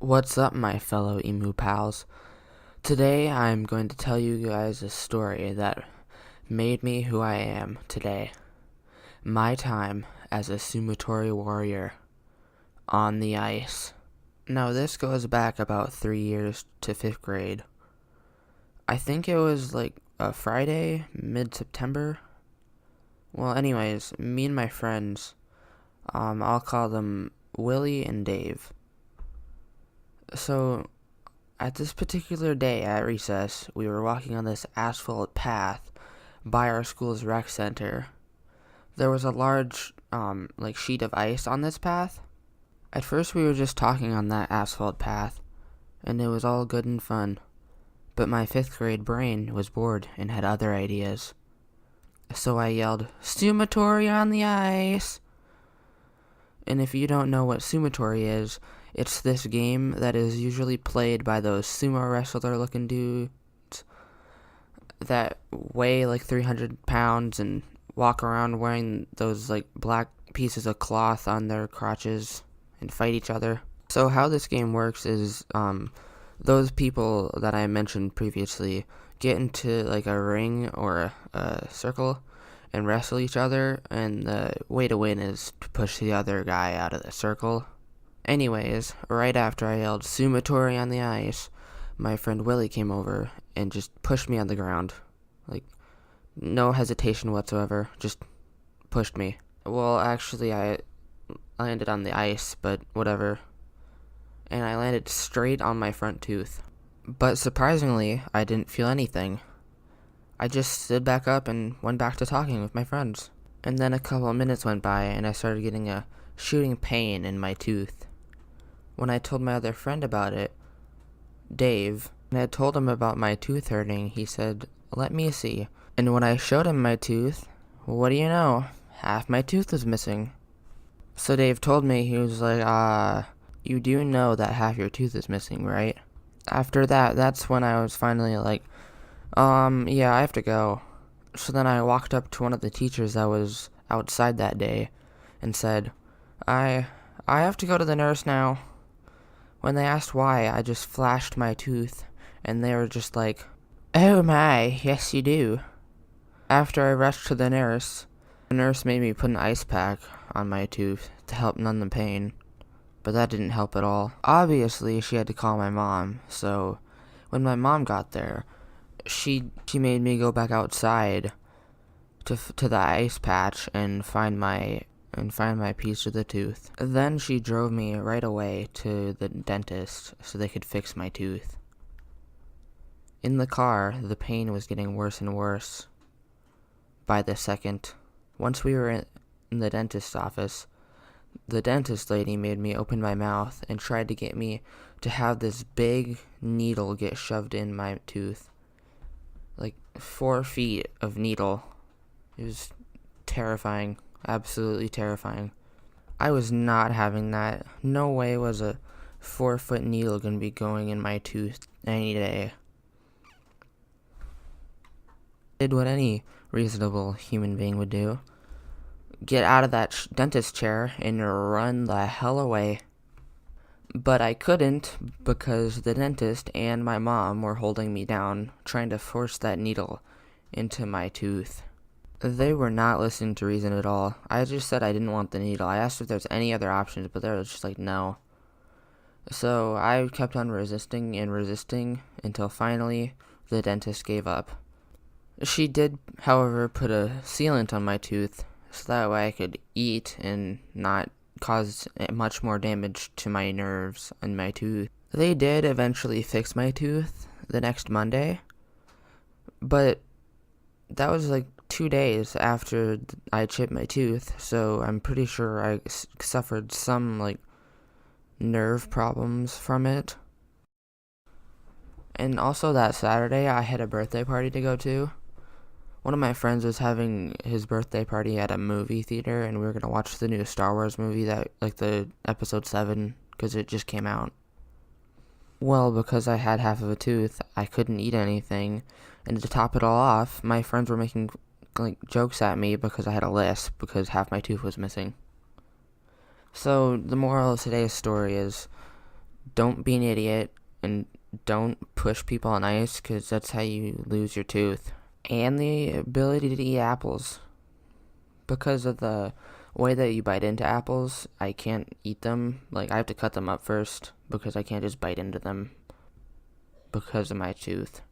What's up, my fellow emu pals? Today I'm going to tell you guys a story that made me who I am today. My time as a Sumotori warrior on the ice. Now, this goes back about 3 years to 5th grade. I think it was like a Friday, mid-September. Well, anyways, me and my friends, I'll call them Willie and Dave. So, at this particular day at recess, we were walking on this asphalt path by our school's rec center. There was a large, sheet of ice on this path. At first, we were just talking on that asphalt path, and it was all good and fun. But my 5th grade brain was bored and had other ideas. So I yelled, "Sumotori on the ice!" And if you don't know what Sumotori is, it's this game that is usually played by those sumo wrestler looking dudes that weigh like 300 pounds and walk around wearing those like black pieces of cloth on their crotches and fight each other. So how this game works is those people that I mentioned previously get into like a ring or a circle and wrestle each other, and the way to win is to push the other guy out of the circle. Anyways, right after I yelled "Sumotori on the ice," my friend Willie came over and just pushed me on the ground. Like, no hesitation whatsoever, just pushed me. Well, actually, I landed on the ice, but whatever. And I landed straight on my front tooth. But surprisingly, I didn't feel anything. I just stood back up and went back to talking with my friends. And then a couple of minutes went by, and I started getting a shooting pain in my tooth. When I told my other friend about it, Dave, and I told him about my tooth hurting, he said, "Let me see." And when I showed him my tooth, what do you know? Half my tooth was missing. So Dave told me, he was like, you do know that half your tooth is missing, right? After that, that's when I was finally like, yeah, I have to go. So then I walked up to one of the teachers that was outside that day and said, I have to go to the nurse now. When they asked why, I just flashed my tooth, and they were just like, "Oh my, yes you do." After I rushed to the nurse made me put an ice pack on my tooth to help numb the pain, but that didn't help at all. Obviously, she had to call my mom, so when my mom got there, she made me go back outside to the ice patch and find my piece of the tooth. Then she drove me right away to the dentist so they could fix my tooth. In the car, the pain was getting worse and worse by the second. Once we were in the dentist's office, the dentist lady made me open my mouth and tried to get me to have this big needle get shoved in my tooth. Like 4 feet of needle. It was terrifying. Absolutely terrifying. I was not having that. No way was a 4-foot needle gonna be going in my tooth any day. Did what any reasonable human being would do. Get out of that dentist chair and run the hell away. But I couldn't because the dentist and my mom were holding me down, trying to force that needle into my tooth. They were not listening to reason at all. I just said I didn't want the needle. I asked if there's any other options, but they were just like, no. So I kept on resisting and resisting until finally the dentist gave up. She did, however, put a sealant on my tooth so that way I could eat and not cause much more damage to my nerves and my tooth. They did eventually fix my tooth the next Monday, but that was like 2 days after I chipped my tooth, so I'm pretty sure I suffered some like nerve problems from it. And also that Saturday I had a birthday party to go to. One of my friends was having his birthday party at a movie theater, and we were going to watch the new Star Wars movie, that like the episode 7, because it just came out. Well, because I had half of a tooth, I couldn't eat anything, and to top it all off, my friends were making like jokes at me because I had a lisp because half my tooth was missing. So the moral of today's story is, Don't be an idiot and don't push people on ice because that's how you lose your tooth. And the ability to eat apples. Because of the way that you bite into apples, I can't eat them. Like, I have to cut them up first because I can't just bite into them because of my tooth.